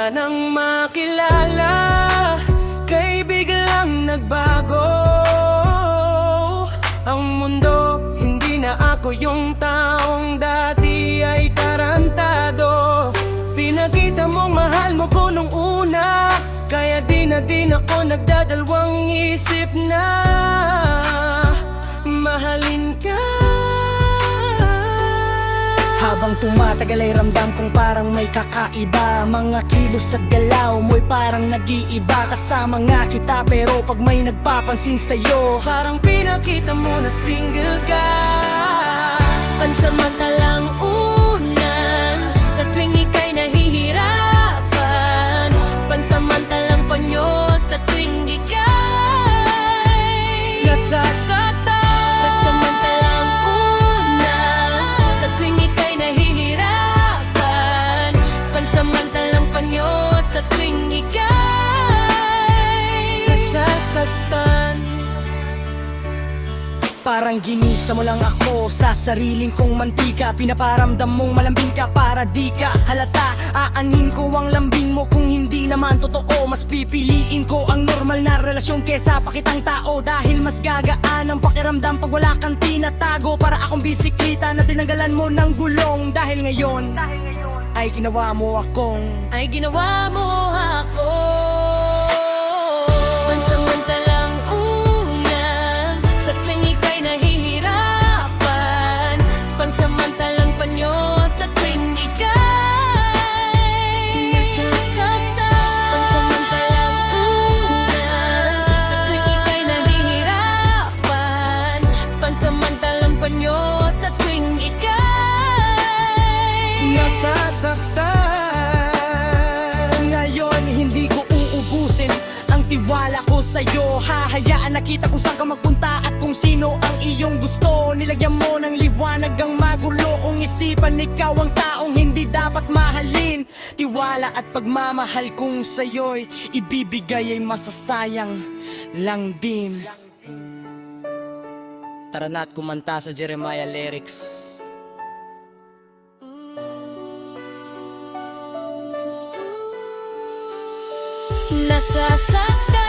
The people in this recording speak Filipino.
ka nang makilala, kay biglang nagbago ang mundo. Hindi na ako yung taong dati ay tarantado. Pinakita mong mahal mo ko nung una, kaya di na din ako nagdadalawang isip na mahalin ka. Habang tumatagal ay ramdam kong parang may kakaiba. Mga kilos at galaw mo'y parang nag-iiba. Kasama nga kita pero pag may nagpapansin sa'yo, parang pinakita mo na single ka. Pansamantalang unan, sa tuwing ika'y nahihirapan. Pansamantalang panyo, sa tuwing ika'y nasasaktan. Pansamantalang unan, sa tuwing ika'y nahihirapan. Pansamantalang panyo, sa tuwing ika'y Nasasaktan. parang ginisa mo lang ako sa sariling kong mantika. Pinaparamdam mong malambing ka para di ka halata. Aanhin ko ang lambing mo kung hindi naman totoo. Mas pipiliin ko ang normal na relasyon kesa pakitang tao. Dahil mas gagaan ang pakiramdam pag wala kang tinatago. Para akong bisikleta na tinanggalan mo ng gulong. Dahil ngayon ay ginawa mo ako. Pansamantalang unan, sa tuwing ika'y nahihirapan. Pansamantalang panyo, sa tuwing ika'y nasasaktan. Pansamantalang unan, sa tuwing ika'y nahihirapan. Pansamantalang panyo, sa tuwing ika'y Nasasaktan. Ngayon hindi ko uubusin ang tiwala ko sa'yo. Hahayaan na kita kung saan ka magpunta at kung sino ang iyong gusto. Nilagyan mo ng liwanag ang magulo kung isipan ikaw ang taong hindi dapat mahalin. Tiwala at pagmamahal kong sa'yo'y ibibigay ay masasayang lang din. Tara na't kumanta sa Jeremiah lyrics. nasasaktan.